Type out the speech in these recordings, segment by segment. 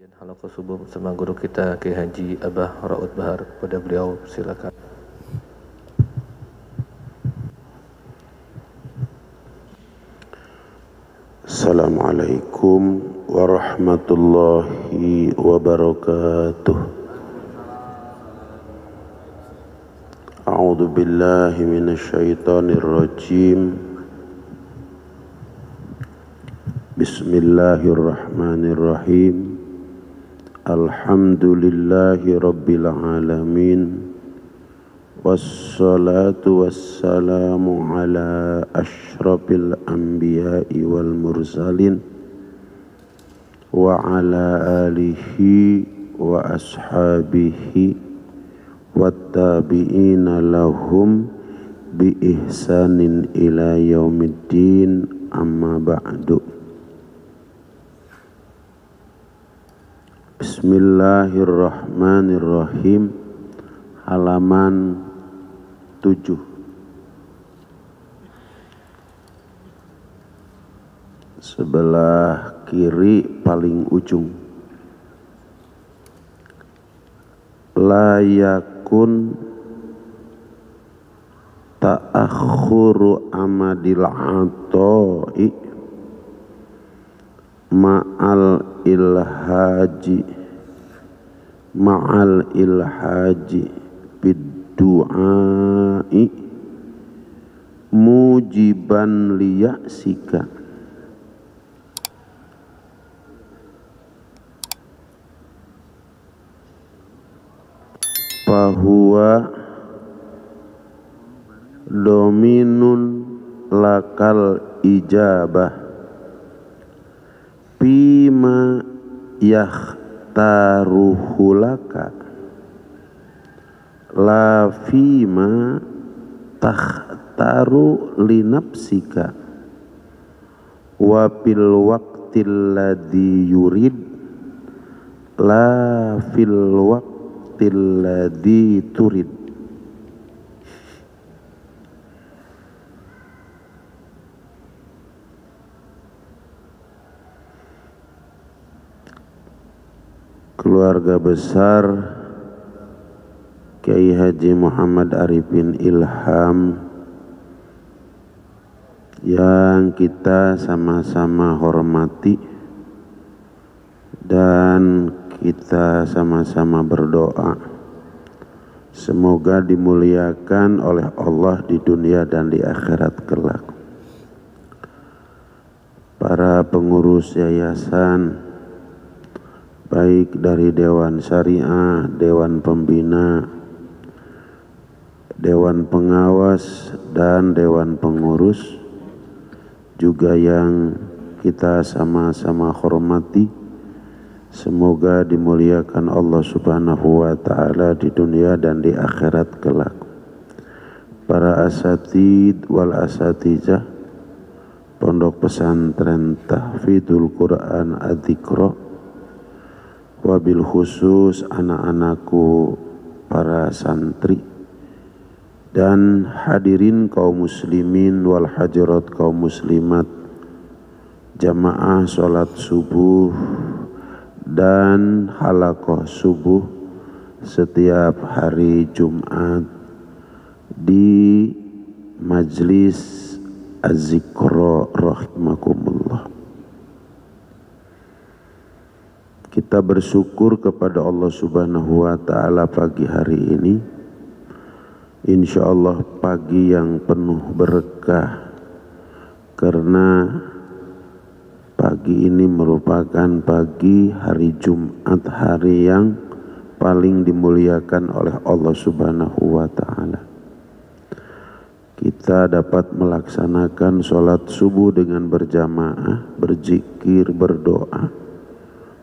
Halaqah subuh bersama guru kita Kiai Haji Abah Raud Bahar. Pada beliau silakan. Assalamualaikum warahmatullahi wabarakatuh. A'udzu billahi minasyaitonir rajim. Bismillahirrahmanirrahim. Alhamdulillahi rabbil alamin. Wassalatu wassalamu ala ashrafil anbiya'i wal mursalin wa ala alihi wa ashabihi wattabi'ina lahum bi ihsanin ila yaumiddin, amma ba'du. Bismillahirrahmanirrahim. Halaman 7. Sebelah kiri paling ujung. La yakun ta'akhuru amadil ata'i ma'al ilhaji biddu'ai mujiban liya'sika fahuwa dominun lakal ijabah bima yakhtaruhu laka la fima takhtaru linafsika wa bil waqtil ladzi yurid la fil waqtil ladzi turid. Keluarga besar Kiai Haji Muhammad Arifin Ilham yang kita sama-sama hormati dan kita sama-sama berdoa semoga dimuliakan oleh Allah di dunia dan di akhirat kelak. Para pengurus yayasan baik dari Dewan Syariah, Dewan Pembina, Dewan Pengawas, dan Dewan Pengurus, juga yang kita sama-sama hormati, semoga dimuliakan Allah Subhanahu wa Ta'ala di dunia dan di akhirat kelak. Para asatid wal asatijah Pondok Pesantren Tahfidzul Quran Adzikra, wabil khusus anak-anakku para santri dan hadirin kaum muslimin wal hadirat kaum muslimat, jamaah sholat subuh dan halaqah subuh setiap hari Jumat di Majlis Az-Zikra rahimakumullah. Kita bersyukur kepada Allah Subhanahu wa Ta'ala pagi hari ini, insya Allah pagi yang penuh berkah, karena pagi ini merupakan pagi hari Jumat, hari yang paling dimuliakan oleh Allah Subhanahu wa Ta'ala. Kita dapat melaksanakan sholat subuh dengan berjamaah, berzikir, berdoa.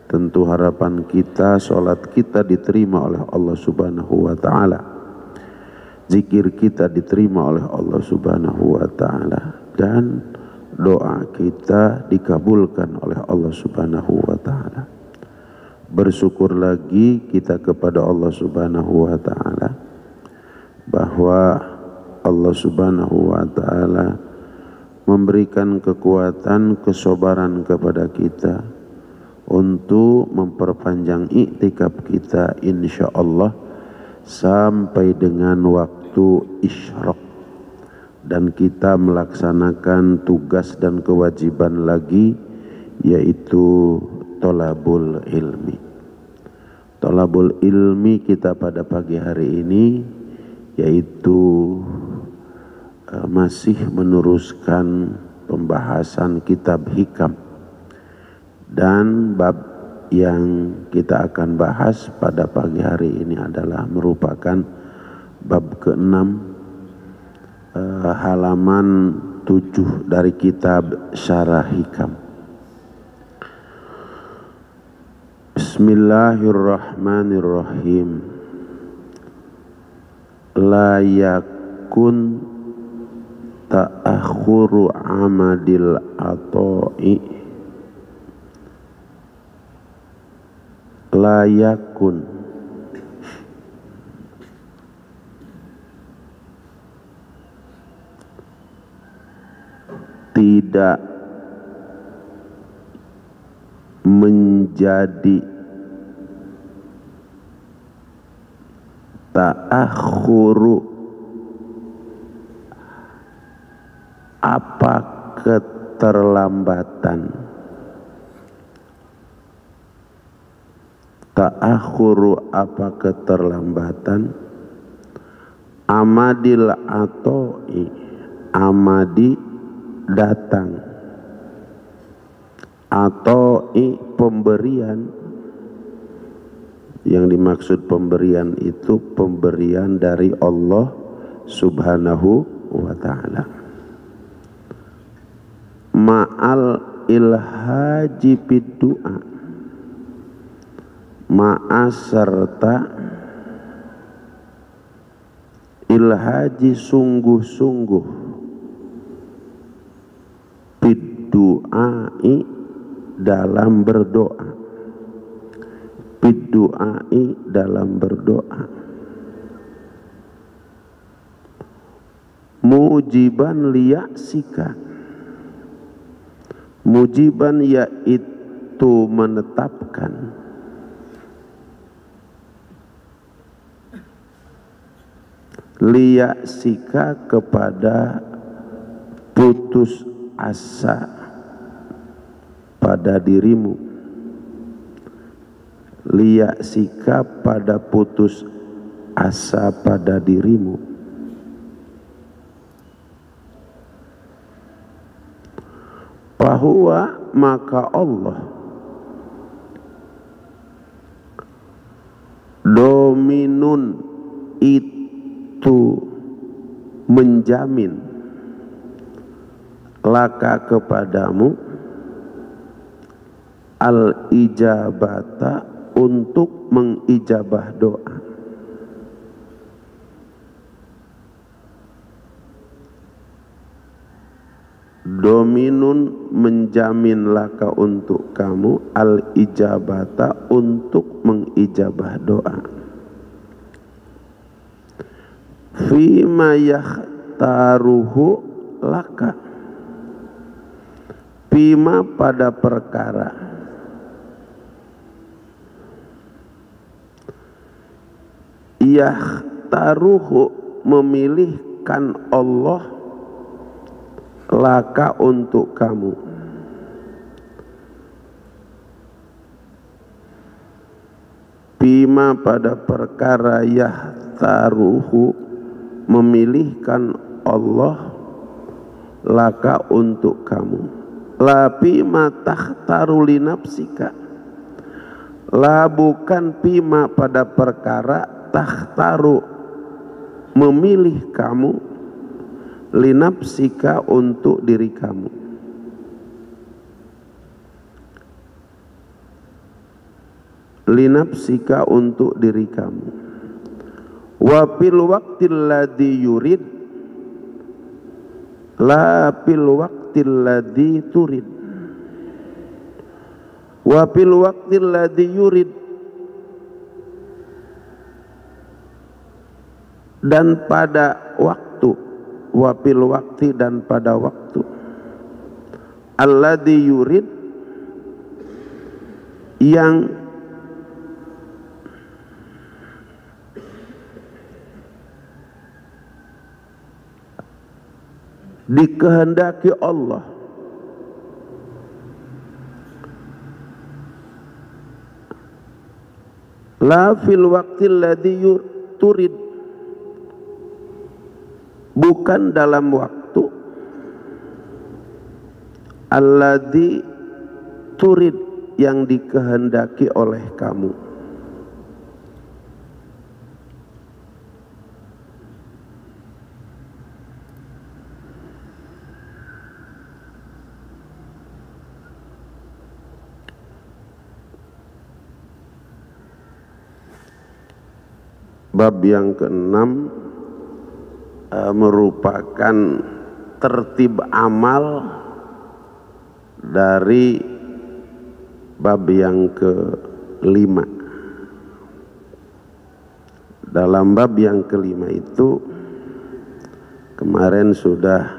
Tentu harapan kita, sholat kita diterima oleh Allah Subhanahu wa Ta'ala, zikir kita diterima oleh Allah Subhanahu wa Ta'ala, dan doa kita dikabulkan oleh Allah Subhanahu wa Ta'ala. Bersyukur lagi kita kepada Allah Subhanahu wa Ta'ala bahwa Allah Subhanahu wa Ta'ala memberikan kekuatan, kesabaran kepada kita untuk memperpanjang iktikaf kita insya Allah sampai dengan waktu isyraq, dan kita melaksanakan tugas dan kewajiban lagi, yaitu thalabul ilmi. Thalabul ilmi kita pada pagi hari ini yaitu masih meneruskan pembahasan kitab hikam, dan bab yang kita akan bahas pada pagi hari ini adalah merupakan bab ke-6, halaman 7 dari kitab Syarah Hikam. Bismillahirrahmanirrahim. La yakun ta'akhuru amadil ata'i, la yakun tidak menjadi, ta'akhuru apa keterlambatan, ta'akhuru apa keterlambatan, amadil atoi amadi datang, atoi pemberian. Yang dimaksud pemberian itu pemberian dari Allah Subhanahu wa ta'ala. Ma'al ilhaji biddu'a, ma'a serta ilhaji sungguh-sungguh, biddu'ai dalam berdoa, biddu'ai dalam berdoa, mujiban liya'sika, mujiban yaitu menetapkan, liya'sika kepada putus asa pada dirimu, liya'sika pada putus asa pada dirimu. Bahwa maka Allah dominun itu menjamin laka kepadamu al-ijabata untuk mengijabah doa. Dominun menjamin laka untuk kamu al-ijabata untuk mengijabah doa. Fima yakhtaruhu laka, fima pada perkara yakhtaruhu memilihkan Allah laka untuk kamu, bima pada perkara yakhtaruhu memilihkan Allah laka untuk kamu, la bima takhtaru li nafsika, la bukan bima pada perkara takhtaru memilih kamu, linapsika untuk diri kamu. Linapsika untuk diri kamu. Wa fil waqtil ladzi yurid, la fil waqtil ladzi turid. Wa fil waqtil ladzi yurid, dan pada waktu, wapil waktu dan pada waktu, alladzi yurid yang dikehendaki Allah, la fil waqtil ladzi turid, bukan dalam waktu alladzi turid, yang dikehendaki oleh kamu. Bab yang keenam merupakan tertib amal dari bab yang kelima. Dalam bab yang kelima itu kemarin sudah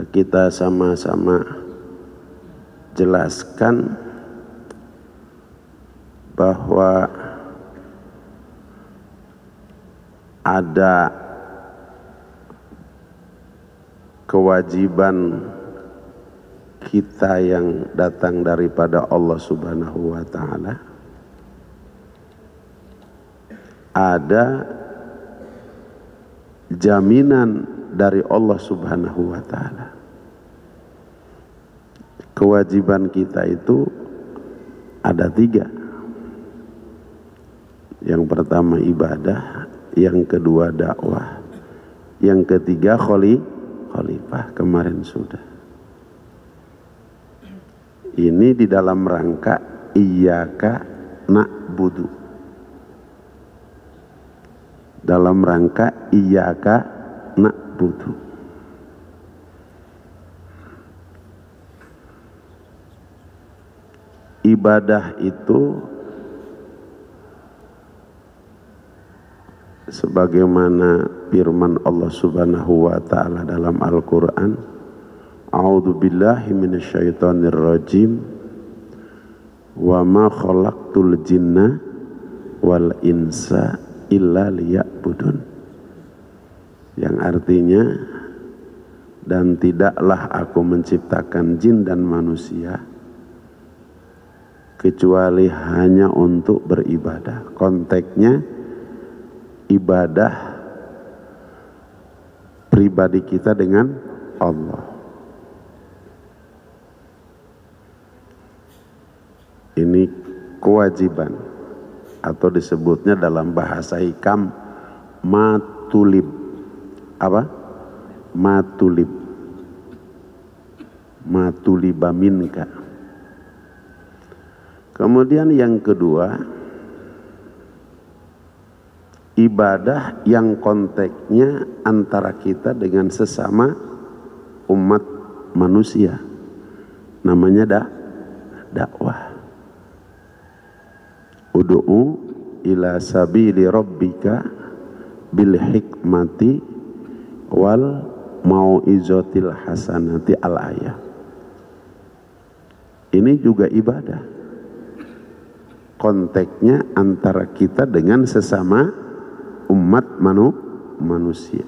kita sama-sama jelaskan bahwa ada kewajiban kita yang datang daripada Allah Subhanahu wa ta'ala, ada jaminan dari Allah Subhanahu wa ta'ala. Kewajiban kita itu ada 3. Yang pertama ibadah, yang kedua dakwah, yang ketiga khalifah. Kemarin sudah. Ini di dalam rangka iyyaka na'budu. Dalam rangka iyyaka na'budu. Ibadah itu sebagaimana firman Allah Subhanahu wa ta'ala dalam Al-Qur'an, a'udzu billahi minasyaitonir rajim, wa ma khalaqtul jinna wal insa illa liya'budun, yang artinya, dan tidaklah aku menciptakan jin dan manusia kecuali hanya untuk beribadah. Konteksnya ibadah pribadi kita dengan Allah. Ini kewajiban, atau disebutnya dalam bahasa hikam matulib. Apa? Matulib. Matuliba minka. Kemudian yang kedua, ibadah yang konteksnya antara kita dengan sesama umat manusia, namanya dakwah. Ud'u ila sabili rabbika bil hikmati wal mau'izatil hasanati al-ayah. Ini juga ibadah, konteksnya antara kita dengan sesama umat manusia.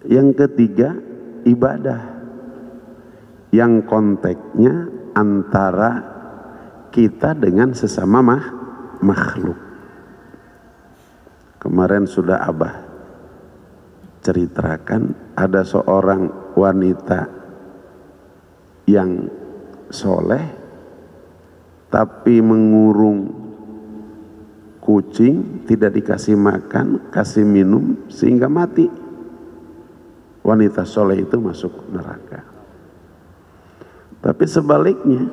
Yang ketiga, ibadah yang konteksnya antara kita dengan sesama makhluk. Kemarin sudah Abah ceritakan, ada seorang wanita yang soleh tapi mengurung kucing, tidak dikasih makan, kasih minum sehingga mati. Wanita soleh itu masuk neraka. Tapi sebaliknya,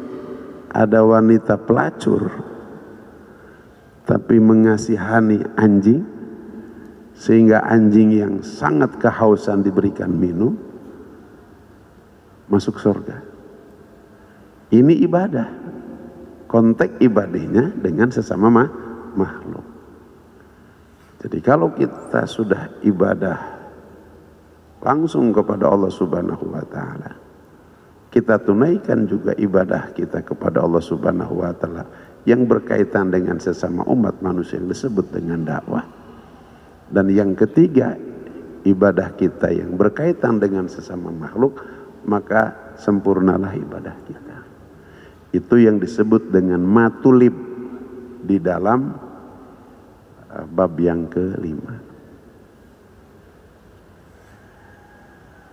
ada wanita pelacur tapi mengasihani anjing sehingga anjing yang sangat kehausan diberikan minum, masuk surga. Ini ibadah, konteks ibadahnya dengan sesama makhluk. Jadi kalau kita sudah ibadah langsung kepada Allah Subhanahu wa ta'ala, kita tunaikan juga ibadah kita kepada Allah Subhanahu wa taala yang berkaitan dengan sesama umat manusia yang disebut dengan dakwah. Dan yang ketiga, ibadah kita yang berkaitan dengan sesama makhluk, maka sempurnalah ibadah kita. Itu yang disebut dengan matulib di dalam bab yang kelima.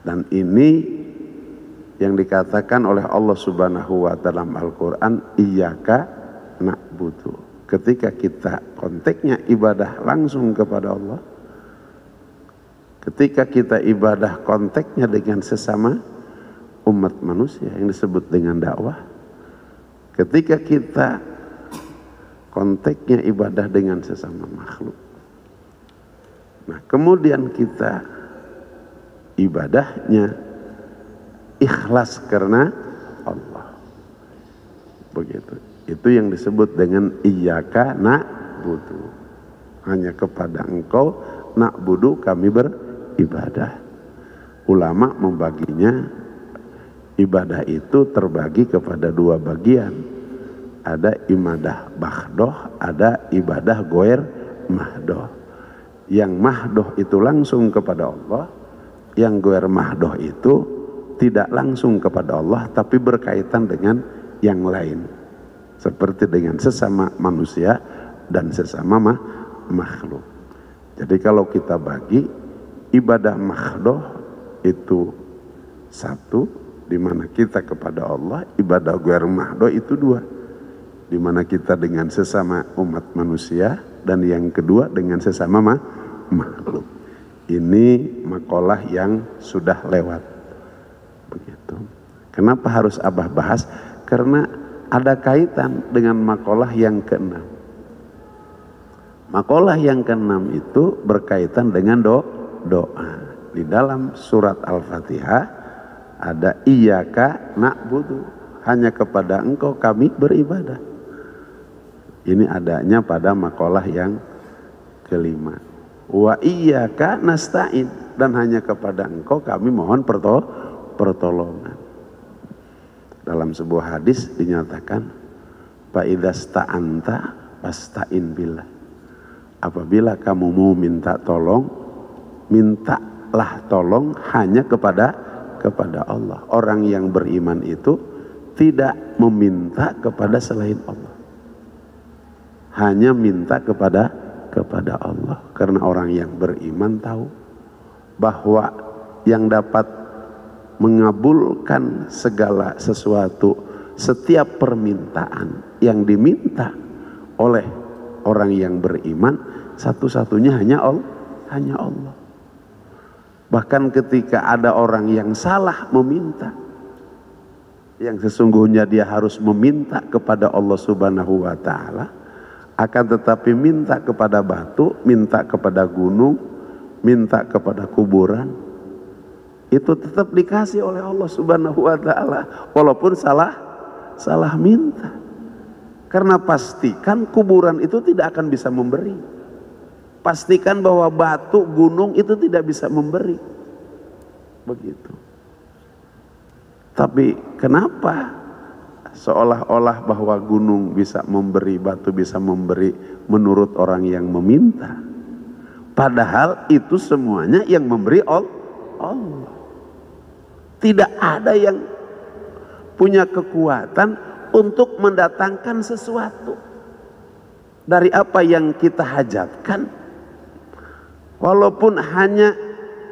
Dan ini yang dikatakan oleh Allah Subhanahu wa taala dalam Al-Qur'an, iyyaka na'budu. Ketika kita konteksnya ibadah langsung kepada Allah, ketika kita ibadah konteksnya dengan sesama umat manusia yang disebut dengan dakwah, ketika kita konteksnya ibadah dengan sesama makhluk, nah kemudian kita ibadahnya ikhlas karena Allah, begitu. Itu yang disebut dengan iyyaka na'budu. Hanya kepada Engkau na'budu kami beribadah. Ulama membaginya, ibadah itu terbagi kepada dua bagian. Ada ibadah mahdoh, ada ibadah goer mahdoh. Yang mahdoh itu langsung kepada Allah, yang goer mahdoh itu tidak langsung kepada Allah tapi berkaitan dengan yang lain. Seperti dengan sesama manusia dan sesama makhluk. Jadi kalau kita bagi, ibadah mahdoh itu satu, di mana kita kepada Allah. Ibadah ghair mahdoh itu dua, di mana kita dengan sesama umat manusia, dan yang kedua dengan sesama makhluk. Ini makalah yang sudah lewat. Begitu. Kenapa harus Abah bahas? Karena ada kaitan dengan makalah yang keenam. Makalah yang keenam itu berkaitan dengan doa. Di dalam surat Al-Fatihah ada iyyaka na'budu, hanya kepada Engkau kami beribadah. Ini adanya pada makalah yang kelima. Wa iyyaka nasta'in, dan hanya kepada Engkau kami mohon pertolongan. Dalam sebuah hadis dinyatakan, fa idzasta'anta fasta'in billah. Apabila kamu mau minta tolong, mintalah tolong hanya kepada Allah. Orang yang beriman itu tidak meminta kepada selain Allah. Hanya minta kepada Allah. Karena orang yang beriman tahu bahwa yang dapat mengabulkan segala sesuatu, setiap permintaan yang diminta oleh orang yang beriman, satu-satunya hanya Allah. Bahkan ketika ada orang yang salah meminta, yang sesungguhnya dia harus meminta kepada Allah Subhanahu wa taala, akan tetapi minta kepada batu, minta kepada gunung, minta kepada kuburan, itu tetap dikasih oleh Allah Subhanahu wa taala walaupun salah minta. Karena pastikan kuburan itu tidak akan bisa memberi. Pastikan bahwa batu, gunung itu tidak bisa memberi. Begitu. Tapi kenapa seolah-olah bahwa gunung bisa memberi, batu bisa memberi menurut orang yang meminta? Padahal itu semuanya yang memberi Allah. Tidak ada yang punya kekuatan untuk mendatangkan sesuatu dari apa yang kita hajatkan, walaupun hanya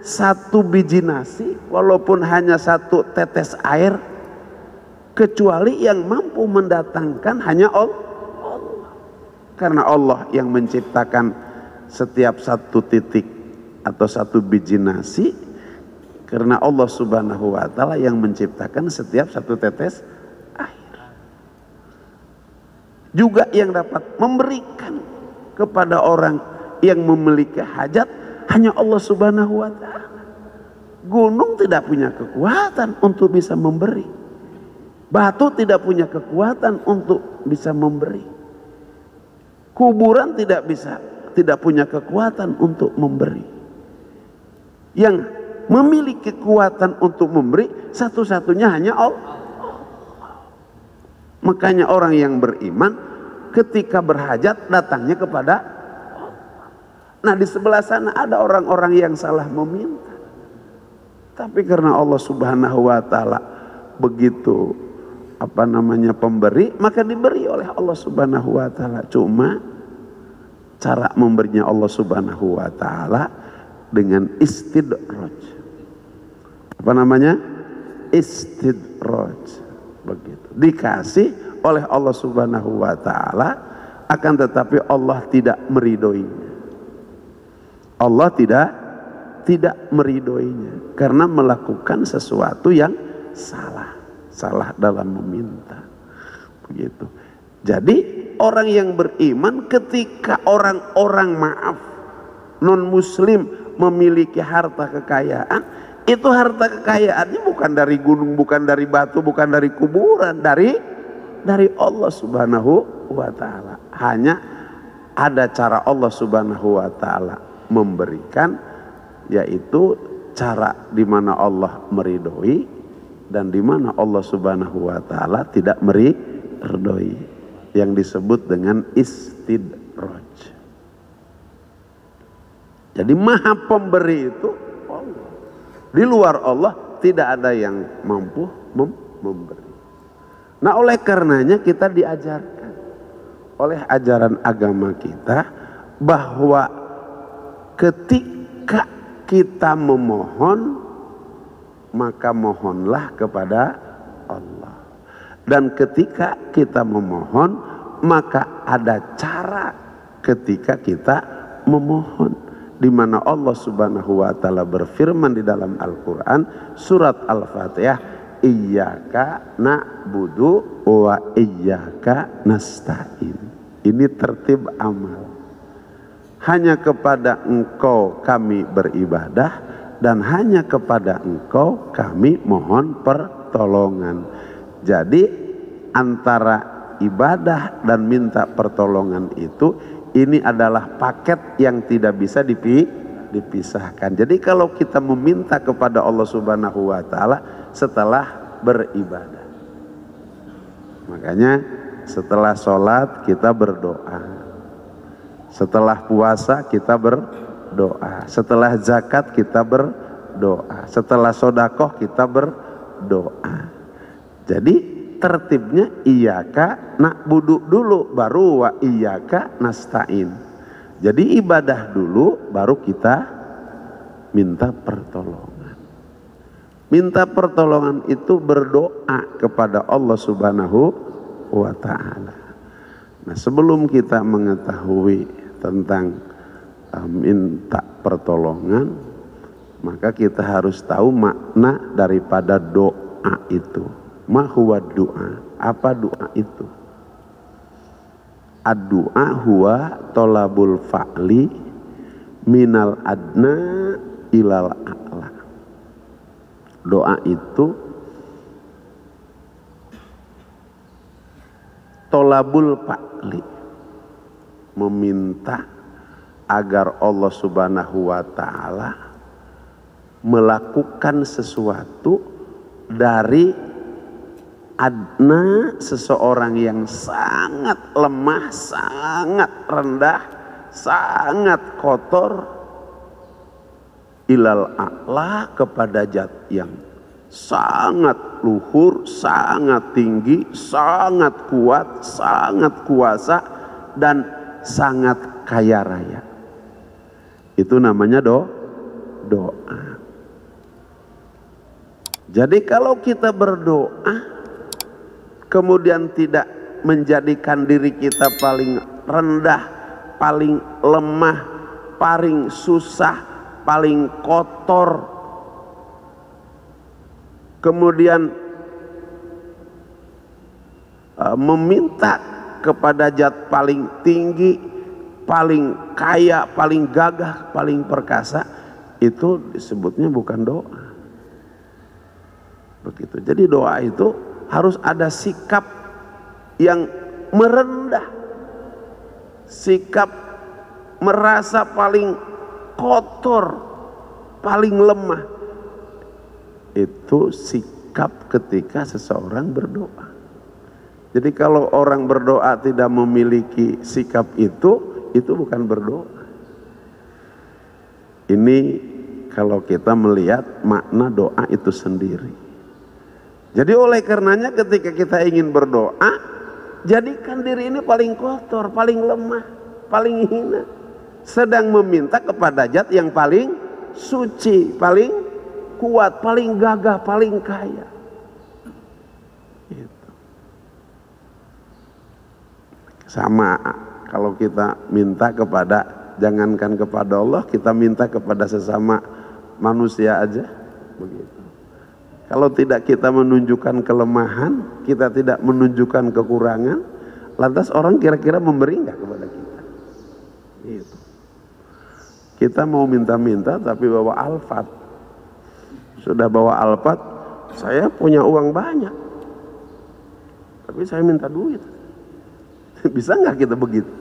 satu biji nasi, walaupun hanya satu tetes air, kecuali yang mampu mendatangkan hanya Allah. Karena Allah yang menciptakan setiap satu titik atau satu biji nasi, karena Allah Subhanahu wa taala yang menciptakan setiap satu tetes air. Juga yang dapat memberikan kepada orang yang memiliki hajat hanya Allah Subhanahu wa taala. Gunung tidak punya kekuatan untuk bisa memberi. Batu tidak punya kekuatan untuk bisa memberi. Kuburan tidak punya kekuatan untuk memberi. Yang memiliki kekuatan untuk memberi satu-satunya hanya Allah. Makanya orang yang beriman ketika berhajat datangnya kepada Allah. Nah di sebelah sana ada orang-orang yang salah meminta. Tapi karena Allah Subhanahu wa taala begitu pemberi, maka diberi oleh Allah Subhanahu wa taala. Cuma cara memberinya Allah Subhanahu wa taala dengan istidraj. Istidraj. Begitu. Dikasih oleh Allah Subhanahu wa taala, akan tetapi Allah tidak meridhoinya. Allah tidak meridhoinya karena melakukan sesuatu yang salah dalam meminta. Begitu. Jadi orang yang beriman ketika orang-orang non muslim memiliki harta kekayaan, itu harta kekayaannya bukan dari gunung, bukan dari batu, bukan dari kuburan, dari Allah Subhanahu wa taala. Hanya ada cara Allah Subhanahu wa taala memberikan, yaitu cara di mana Allah meridhoi dan di mana Allah Subhanahu wa taala tidak meridhoi, yang disebut dengan istidraj. Jadi maha pemberi itu Allah. Di luar Allah tidak ada yang mampu memberi. Nah oleh karenanya kita diajarkan oleh ajaran agama kita bahwa ketika kita memohon, maka mohonlah kepada Allah. Dan ketika kita memohon, maka ada cara ketika kita memohon, di mana Allah Subhanahu wa taala berfirman di dalam Al-Qur'an surat Al-Fatihah, iyyaka na'budu wa iyyaka nasta'in. Ini tertib amal. Hanya kepada Engkau kami beribadah dan hanya kepada Engkau kami mohon pertolongan. Jadi antara ibadah dan minta pertolongan itu, ini adalah paket yang tidak bisa dipisahkan. Jadi kalau kita meminta kepada Allah Subhanahu wa taala setelah beribadah. Makanya setelah sholat kita berdoa. Setelah puasa kita berdoa. Setelah zakat kita berdoa. Setelah sodakoh kita berdoa. Jadi tertibnya iyyaka na'budu dulu, baru wa iyyaka nasta'in. Jadi ibadah dulu, baru kita minta pertolongan. Minta pertolongan itu berdoa kepada Allah Subhanahu wa ta'ala. Nah sebelum kita mengetahui tentang minta pertolongan, maka kita harus tahu makna daripada doa itu. Ma huwa doa? Apa doa itu? Ad-du'a huwa tolabul fa'li minal adna ilal a'la. Doa itu tolabul fa'li, meminta agar Allah Subhanahu wa ta'ala melakukan sesuatu dari adna, seseorang yang sangat lemah, sangat rendah, sangat kotor, ilal a'la, kepada zat yang sangat luhur, sangat tinggi, sangat kuat, sangat kuasa, dan sangat kaya raya. Itu namanya doa. Jadi kalau kita berdoa kemudian tidak menjadikan diri kita paling rendah, paling lemah, paling susah, paling kotor, kemudian meminta kepada zat paling tinggi, paling kaya, paling gagah, paling perkasa, itu disebutnya bukan doa. Begitu. Jadi doa itu harus ada sikap yang merendah, sikap merasa paling kotor, paling lemah. Itu sikap ketika seseorang berdoa. Jadi kalau orang berdoa tidak memiliki sikap itu bukan berdoa. Ini kalau kita melihat makna doa itu sendiri. Jadi oleh karenanya ketika kita ingin berdoa, jadikan diri ini paling kotor, paling lemah, paling hina, sedang meminta kepada zat yang paling suci, paling kuat, paling gagah, paling kaya. Gitu. Sama kalau kita minta kepada, jangankan kepada Allah, kita minta kepada sesama manusia aja begitu. Kalau tidak kita menunjukkan kelemahan, kita tidak menunjukkan kekurangan, lantas orang kira-kira memberi enggak kepada kita? Gitu. Kita mau minta-minta tapi bawa Alphard. Sudah bawa Alphard, saya punya uang banyak, tapi saya minta duit. Bisa nggak kita begitu?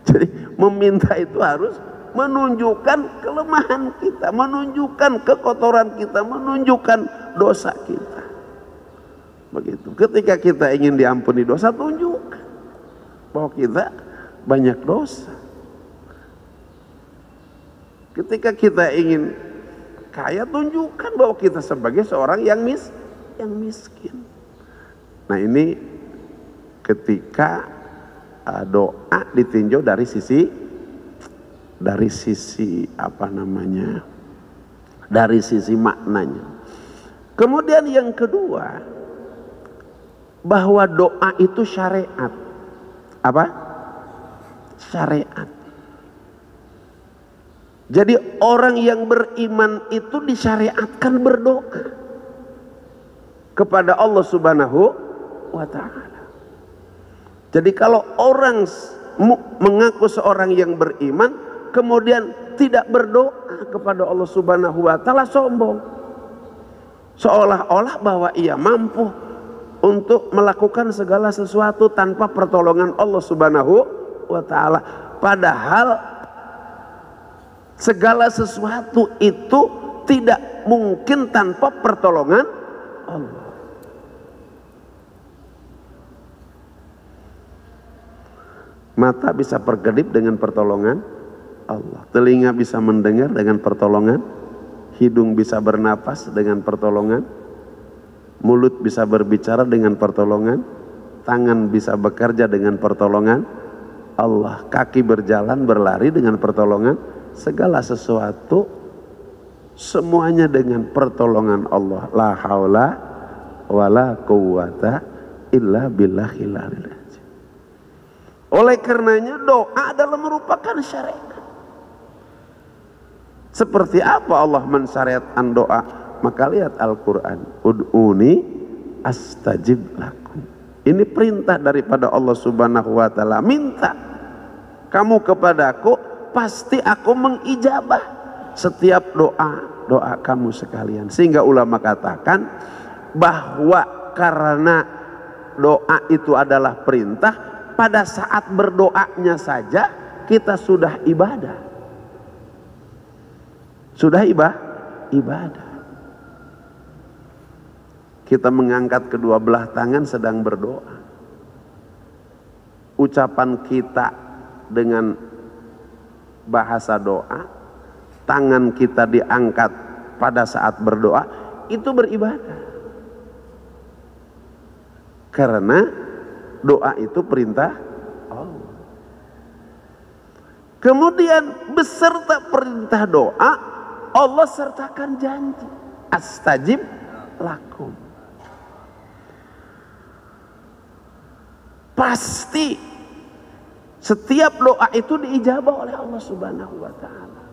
Jadi meminta itu harus menunjukkan kelemahan kita, menunjukkan kekotoran kita, menunjukkan dosa kita. Begitu. Ketika kita ingin diampuni dosa, tunjukkan bahwa kita banyak dosa. Ketika kita ingin kaya, tunjukkan bahwa kita sebagai seorang yang miskin. Nah, ini ketika doa ditinjau dari sisi apa namanya, dari sisi maknanya. Kemudian yang kedua, bahwa doa itu syariat. Apa? Syariat. Jadi orang yang beriman itu disyariatkan berdoa kepada Allah Subhanahu wa ta'ala. Jadi kalau orang mengaku seorang yang beriman, kemudian tidak berdoa kepada Allah Subhanahu wa ta'ala, sombong. Seolah-olah bahwa ia mampu untuk melakukan segala sesuatu tanpa pertolongan Allah Subhanahu wa ta'ala. Padahal segala sesuatu itu tidak mungkin tanpa pertolongan Allah. Mata bisa berkedip dengan pertolongan Allah. Telinga bisa mendengar dengan pertolongan. Hidung bisa bernapas dengan pertolongan. Mulut bisa berbicara dengan pertolongan. Tangan bisa bekerja dengan pertolongan Allah. Kaki berjalan, berlari dengan pertolongan. Segala sesuatu semuanya dengan pertolongan Allah. La haula wala quwwata illa billahil aliyil. Oleh karenanya doa adalah merupakan syariat. Seperti apa Allah mensyariatkan doa? Maka lihat Al-Quran. Ud'uni astajib lakum. Ini perintah daripada Allah Subhanahu wa ta'ala. Minta kamu kepadaku, pasti aku mengijabah setiap doa kamu sekalian. Sehingga ulama katakan bahwa karena doa itu adalah perintah, pada saat berdoanya saja kita sudah ibadah. Sudah ibadah. Kita mengangkat kedua belah tangan sedang berdoa. Ucapan kita dengan bahasa doa, tangan kita diangkat pada saat berdoa, itu beribadah. Karena doa itu perintah Allah. Kemudian beserta perintah doa, Allah sertakan janji. Astajib lakum. Pasti setiap doa itu diijabah oleh Allah Subhanahu wa ta'ala.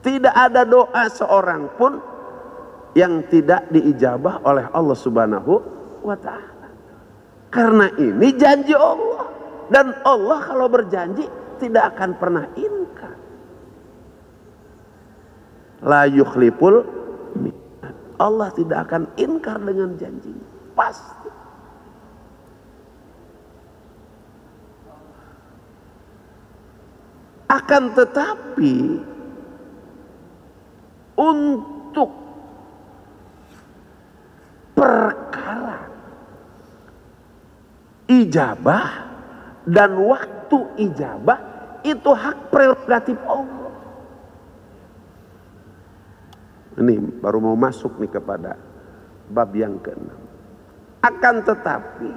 Tidak ada doa seorang pun yang tidak diijabah oleh Allah Subhanahu wa ta'ala. Karena ini janji Allah. Dan Allah kalau berjanji tidak akan pernah ingkar. La yukhliful mi'ad. Allah tidak akan ingkar dengan janjinya. Pasti. Akan tetapi untuk perkara ijabah dan waktu ijabah itu hak prerogatif Allah. Ini baru mau masuk nih kepada bab yang ke-6. Akan tetapi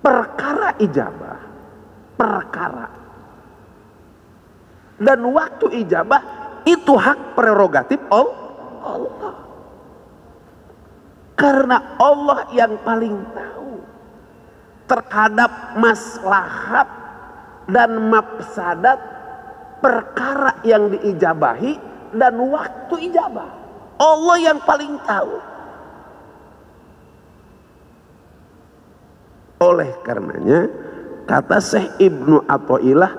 perkara ijabah, perkara dan waktu ijabah itu hak prerogatif Allah. Karena Allah yang paling tahu terhadap maslahat dan mafsadat perkara yang diijabahi dan waktu ijabah. Allah yang paling tahu. Oleh karenanya kata Syekh Ibnu Athaillah,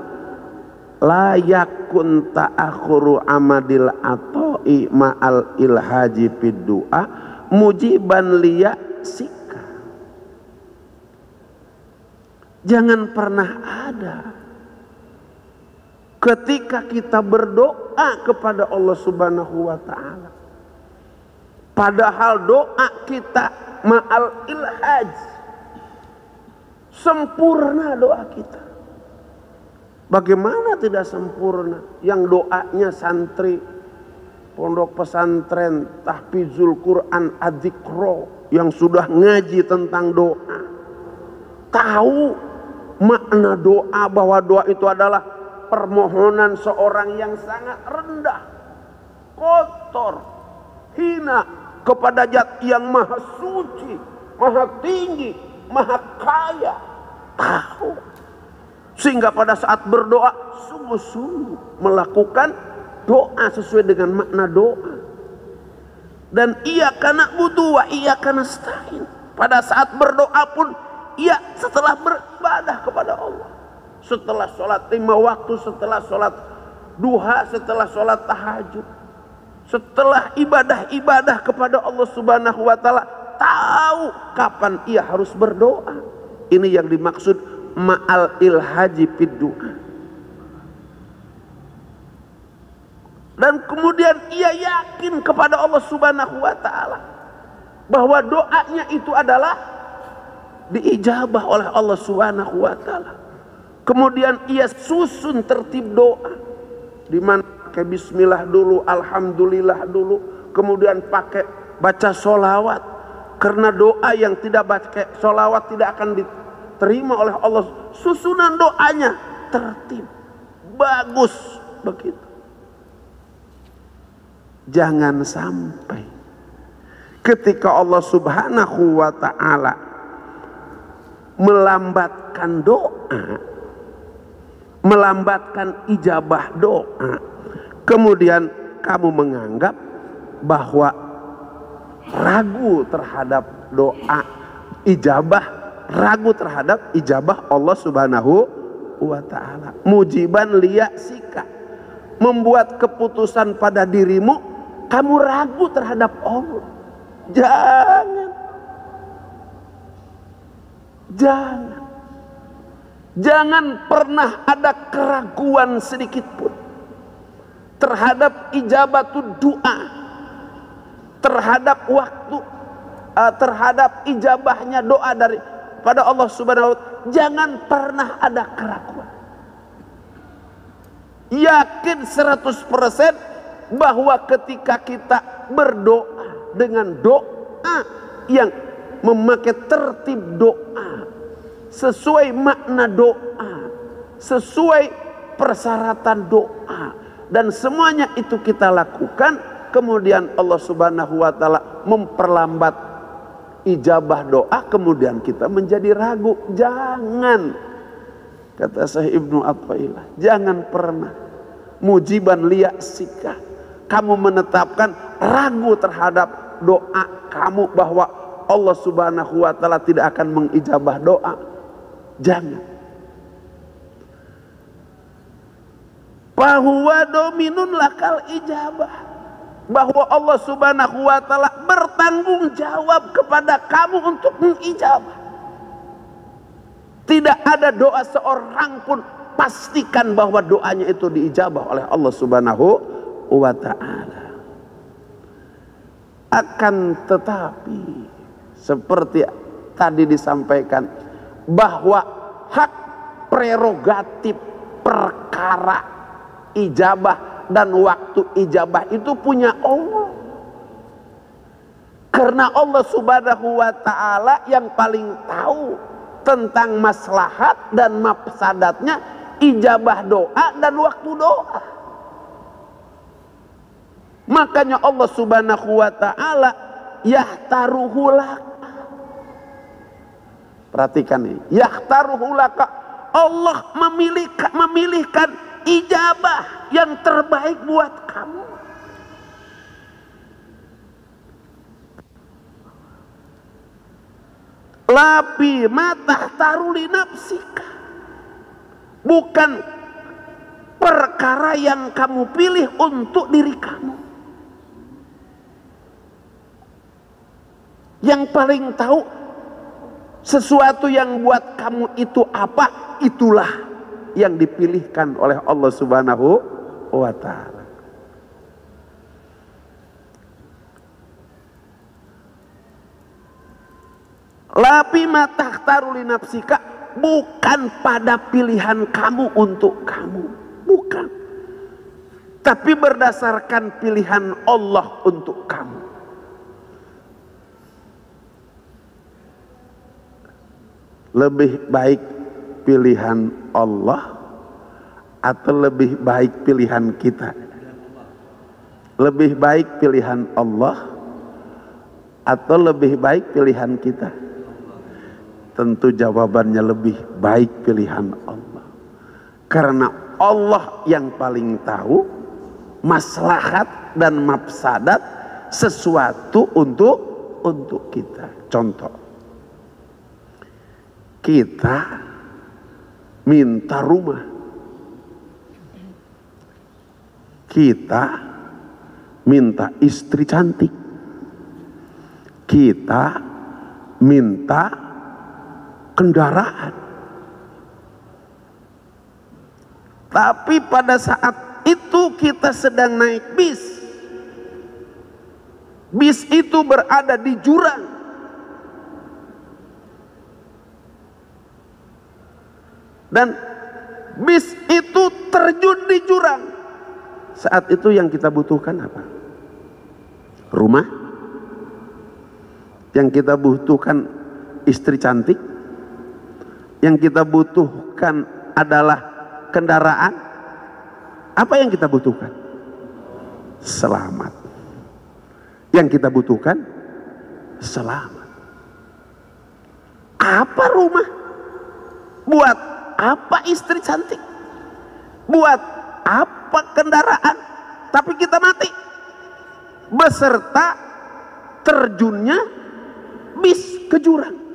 la yakun ta'akhuru amadil atoi ma'al ilhaji fid du'a mujiban liya sika. Jangan pernah ada ketika kita berdoa kepada Allah Subhanahu wa ta'ala, padahal doa kita ma'al ilhaj, sempurna doa kita. Bagaimana tidak sempurna? Yang doanya santri pondok pesantren tahfizul Quran adzikro yang sudah ngaji tentang doa, tahu makna doa, bahwa doa itu adalah permohonan seorang yang sangat rendah, kotor, hina kepada Zat yang maha suci, maha tinggi, maha kaya. Tahu, sehingga pada saat berdoa sungguh-sungguh melakukan doa sesuai dengan makna doa. Dan iyyaka na'budu wa iyyaka nasta'in, pada saat berdoa pun ia setelah beribadah kepada Allah, setelah sholat 5 waktu, setelah sholat duha, setelah sholat tahajud, setelah ibadah-ibadah kepada Allah Subhanahu wa ta'ala, tahu kapan ia harus berdoa. Ini yang dimaksud ma'al ilhaji fid du'a. Dan kemudian ia yakin kepada Allah Subhanahu wa ta'ala bahwa doanya itu adalah diijabah oleh Allah Subhanahu wa ta'ala. Kemudian ia susun tertib doa, di mana pakai bismillah dulu, alhamdulillah dulu, kemudian pakai baca sholawat, karena doa yang tidak baca sholawat tidak akan diterima oleh Allah. Susunan doanya tertib, bagus begitu. Jangan sampai ketika Allah Subhanahu wa ta'ala melambatkan doa, melambatkan ijabah doa, kemudian kamu menganggap bahwa ragu terhadap doa ijabah, ragu terhadap ijabah Allah Subhanahu wa ta'ala. Mujiban liya'sika, membuat keputusan pada dirimu, kamu ragu terhadap Allah. Jangan pernah ada keraguan sedikit pun terhadap ijabatul doa, terhadap waktu, terhadap ijabahnya doa dari pada Allah Subhanahu wa ta'ala. Jangan pernah ada keraguan. Yakin 100% bahwa ketika kita berdoa dengan doa yang memakai tertib doa, sesuai makna doa, sesuai persyaratan doa, dan semuanya itu kita lakukan, kemudian Allah Subhanahu wa ta'ala memperlambat ijabah doa, kemudian kita menjadi ragu. Jangan, kata Syekh Ibnu Athaillah, jangan pernah mujiban liya'sika, kamu menetapkan ragu terhadap doa kamu bahwa Allah Subhanahu wa ta'ala tidak akan mengijabah doa. Jangan. Fahuwa dominun lakal ijabah, bahwa Allah Subhanahu wa ta'ala bertanggung jawab kepada kamu untuk mengijabah. Tidak ada doa seorang pun, pastikan bahwa doanya itu diijabah oleh Allah Subhanahu wa ta'ala. Akan tetapi seperti tadi disampaikan bahwa hak prerogatif perkara ijabah dan waktu ijabah itu punya Allah. Karena Allah Subhanahu wa ta'ala yang paling tahu tentang maslahat dan mafsadatnya ijabah doa dan waktu doa. Makanya Allah Subhanahu wa ta'ala yahtaruhu laka. Perhatikan ini, yahtaruhu laka. Allah memilihkan ijabah yang terbaik buat kamu. Lapi mata taruli nafsika, bukan perkara yang kamu pilih untuk diri kamu. Yang paling tahu sesuatu yang buat kamu itu apa, itulah yang dipilihkan oleh Allah Subhanahu wa ta'ala. Lapi matah taruli nafsika, bukan pada pilihan kamu untuk kamu, bukan, tapi berdasarkan pilihan Allah untuk kamu. Lebih baik pilihan Allah atau lebih baik pilihan kita? Lebih baik pilihan Allah atau lebih baik pilihan kita? Tentu jawabannya lebih baik pilihan Allah. Karena Allah yang paling tahu maslahat dan mafsadat sesuatu untuk kita. Contoh, kita minta rumah, kita minta istri cantik, kita minta kendaraan. Tapi pada saat itu kita sedang naik bis. Bis itu berada di jurang. Dan bis itu terjun di jurang. Saat itu yang kita butuhkan apa? Rumah. Yang kita butuhkan istri cantik. Yang kita butuhkan adalah kendaraan. Apa yang kita butuhkan? Selamat. Yang kita butuhkan selamat. Apa rumah? Buat apa istri cantik? Buat apa kendaraan? Tapi kita mati beserta terjunnya bis ke jurang.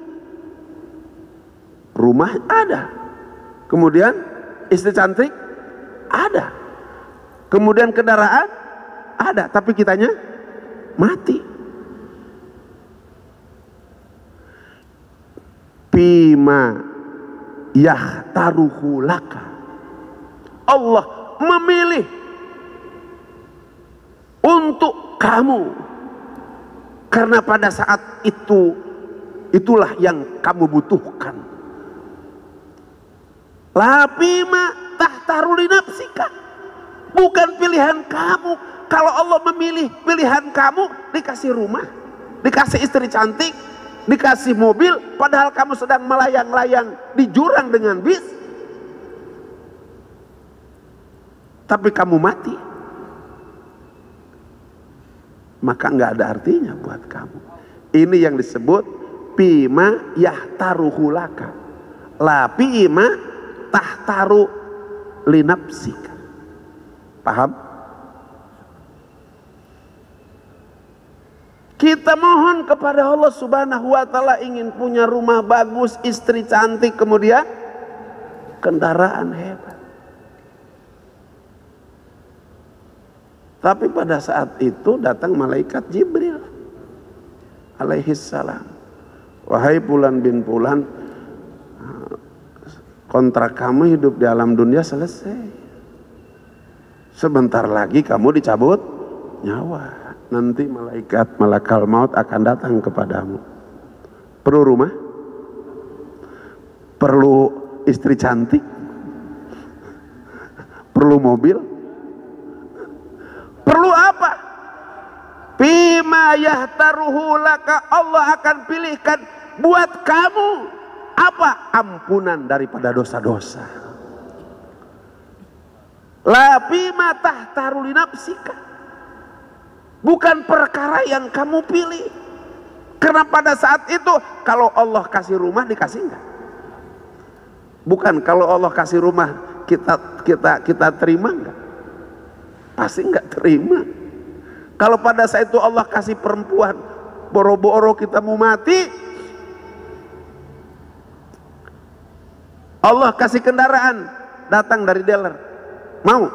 Rumah ada, kemudian istri cantik ada, kemudian kendaraan ada, tapi kitanya mati. Bima yahtaruhu laka, Allah memilih untuk kamu karena pada saat itu itulah yang kamu butuhkan. Lapima tahtaruli nafsika, bukan pilihan kamu. Kalau Allah memilih pilihan kamu, dikasih rumah, dikasih istri cantik, dikasih mobil, padahal kamu sedang melayang-layang di jurang dengan bis, tapi kamu mati, maka nggak ada artinya buat kamu. Ini yang disebut bima yahtaruhu laka, la bima tahtaru linapsika. Paham? Kita mohon kepada Allah Subhanahu wa ta'ala, ingin punya rumah bagus, istri cantik, kemudian kendaraan hebat. Tapi pada saat itu datang malaikat Jibril alaihissalam. Wahai Fulan bin Fulan, kontrak kamu hidup di alam dunia selesai. Sebentar lagi kamu dicabut nyawa. Nanti malakal maut akan datang kepadamu. Perlu rumah? Perlu istri cantik? Perlu mobil? Perlu apa? Bima yahtaruhu laka, Allah akan pilihkan buat kamu apa? Ampunan daripada dosa-dosa. La bima tahtaru li nafsika, bukan perkara yang kamu pilih. Karena pada saat itu kalau Allah kasih rumah, dikasih enggak? Bukan kalau Allah kasih rumah kita terima enggak? Pasti enggak terima. Kalau pada saat itu Allah kasih perempuan, boro-boro kita mau mati, Allah kasih kendaraan datang dari dealer, mau?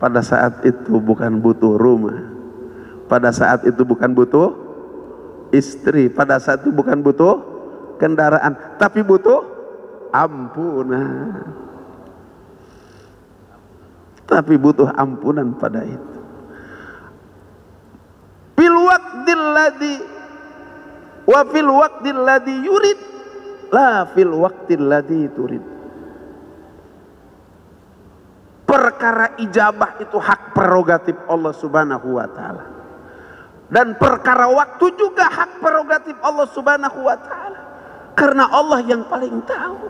Pada saat itu bukan butuh rumah, pada saat itu bukan butuh istri, pada saat itu bukan butuh kendaraan, tapi butuh ampunan. Tapi butuh ampunan pada itu. Fil waqtil ladzi wa fil waqtil ladzi yurid, la fil waqtil ladzi turid. Perkara ijabah itu hak prerogatif Allah Subhanahu wa taala. Dan perkara waktu juga hak prerogatif Allah Subhanahu wa taala. Karena Allah yang paling tahu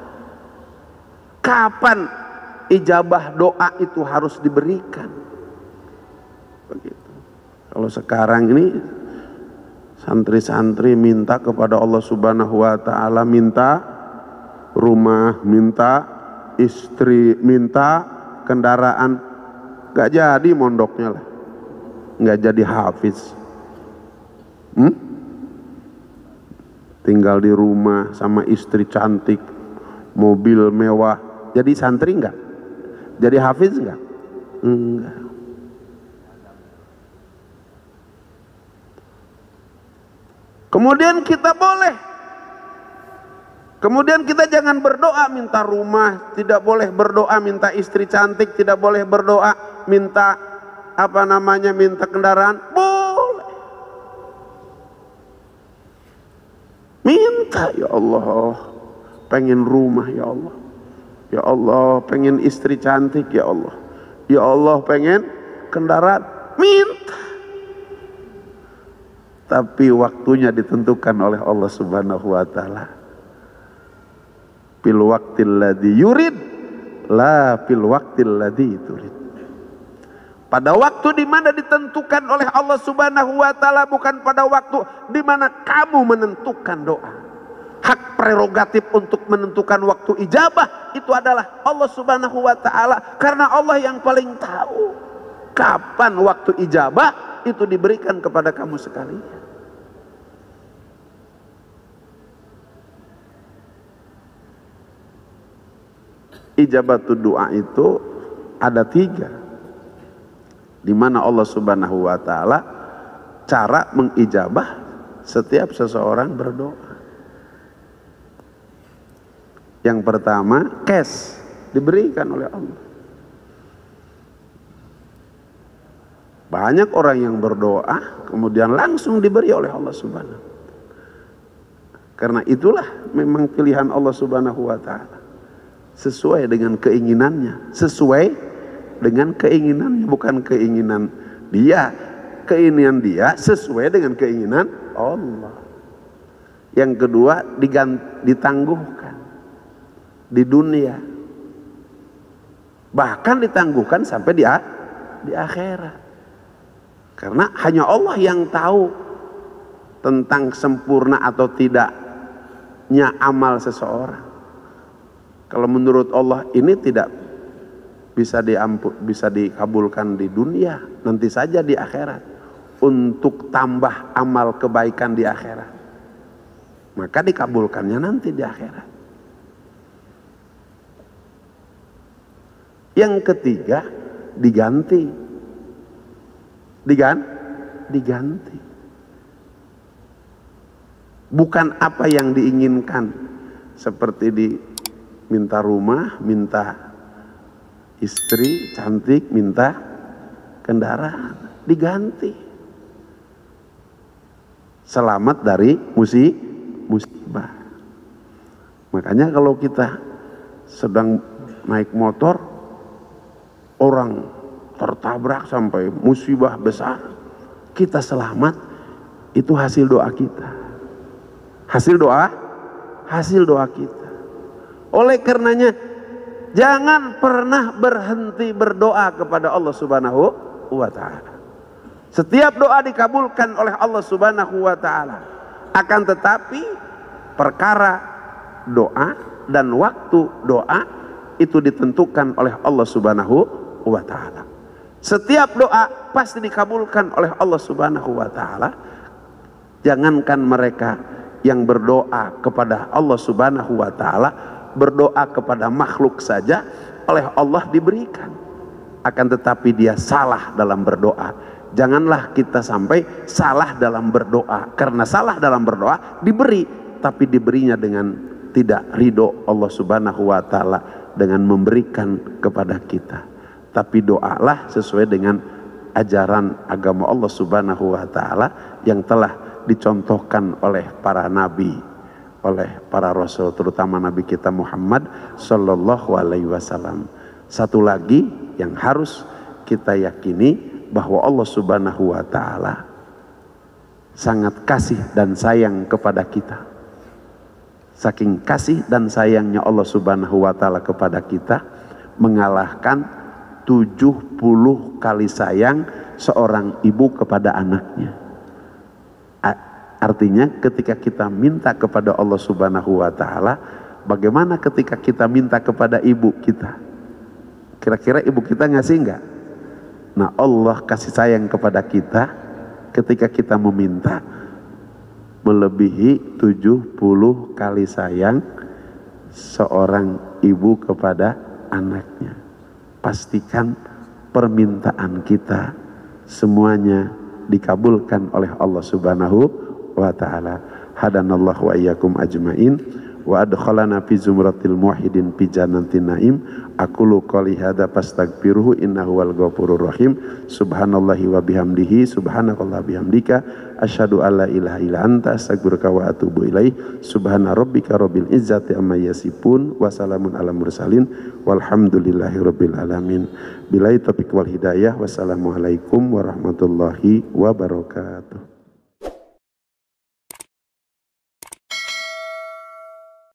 kapan ijabah doa itu harus diberikan. Begitu. Kalau sekarang ini santri-santri minta kepada Allah Subhanahu wa taala, minta rumah, minta istri, minta kendaraan, gak jadi mondoknya lah, gak jadi hafiz. Tinggal di rumah sama istri cantik, mobil mewah, jadi santri enggak? Jadi hafiz enggak? Enggak. Kemudian kita jangan berdoa minta rumah, tidak boleh berdoa minta istri cantik, tidak boleh berdoa minta minta kendaraan. Boleh. Minta, ya Allah, pengen rumah ya Allah. Ya Allah, pengen istri cantik ya Allah. Ya Allah, pengen kendaraan. Minta. Tapi waktunya ditentukan oleh Allah Subhanahu wa taala. Fil waqtil ladzi yurid, la fil waqtil ladzi turid. Pada waktu di mana ditentukan oleh Allah Subhanahu wa taala, bukan pada waktu di mana kamu menentukan doa. Hak prerogatif untuk menentukan waktu ijabah itu adalah Allah Subhanahu wa taala, karena Allah yang paling tahu kapan waktu ijabah itu diberikan kepada kamu sekalian. Ijabatul doa itu ada 3, di mana Allah Subhanahu wa taala cara mengijabah setiap seseorang berdoa. Yang pertama, cash diberikan oleh Allah. Banyak orang yang berdoa kemudian langsung diberi oleh Allah Subhanahu. Karena itulah memang pilihan Allah Subhanahu wa taala. Sesuai dengan keinginannya, bukan keinginan dia. Keinginan dia sesuai dengan keinginan Allah. Yang kedua, ditangguhkan di dunia, bahkan ditangguhkan sampai di akhirat, karena hanya Allah yang tahu tentang sempurna atau tidaknya amal seseorang. Kalau menurut Allah ini tidak bisa dikabulkan di dunia, nanti saja di akhirat, untuk tambah amal kebaikan di akhirat, maka dikabulkannya nanti di akhirat. Yang ketiga, diganti. Bukan apa yang diinginkan, seperti minta rumah, minta istri cantik, minta kendaraan, diganti. selamat dari musibah. Makanya kalau kita sedang naik motor, orang tertabrak sampai musibah besar, kita selamat, itu hasil doa kita. Hasil doa kita. Oleh karenanya, jangan pernah berhenti berdoa kepada Allah Subhanahu wa ta'ala. Setiap doa dikabulkan oleh Allah Subhanahu wa ta'ala. Akan tetapi perkara doa dan waktu doa itu ditentukan oleh Allah Subhanahu wa ta'ala. Setiap doa pasti dikabulkan oleh Allah Subhanahu wa ta'ala. Jangankan mereka yang berdoa kepada Allah Subhanahu wa ta'ala, berdoa kepada makhluk saja oleh Allah diberikan. Akan tetapi dia salah dalam berdoa. Janganlah kita sampai salah dalam berdoa, karena salah dalam berdoa diberi, tapi diberinya dengan tidak ridho Allah Subhanahu wa ta'ala dengan memberikan kepada kita. Tapi doalah sesuai dengan ajaran agama Allah Subhanahu wa ta'ala yang telah dicontohkan oleh para nabi, oleh para rasul, terutama Nabi kita Muhammad sallallahu alaihi wasallam. Satu lagi yang harus kita yakini, bahwa Allah Subhanahu wa ta'ala sangat kasih dan sayang kepada kita. Saking kasih dan sayangnya Allah Subhanahu wa ta'ala kepada kita, mengalahkan 70 kali sayang seorang ibu kepada anaknya. Artinya ketika kita minta kepada Allah Subhanahu wa ta'ala, bagaimana ketika kita minta kepada ibu kita? Kira-kira ibu kita ngasih enggak? Nah, Allah kasih sayang kepada kita ketika kita meminta melebihi 70 kali sayang seorang ibu kepada anaknya. Pastikan permintaan kita semuanya dikabulkan oleh Allah Subhanahu wa ta'ala. Hadanallahu wa iyyakum ajmain wa adkhalana fi zumratil muwahhidin fi jannatin naim. Aqulu qouli hadza fastaghfiruhu innahu wal ghafurur rahim. Subhanallahi wa bihamdihi, subhanakallah bihamdika, asyhadu alla ilaha illa anta, astaghfiruka wa atubu ilaih. Subhana rabbika rabbil izzati amma yasifun wa salamun alal mursalin walhamdulillahi rabbil alamin. Billahi taufiq wal hidayah. Wassalamualaikum warahmatullahi wabarakatuh.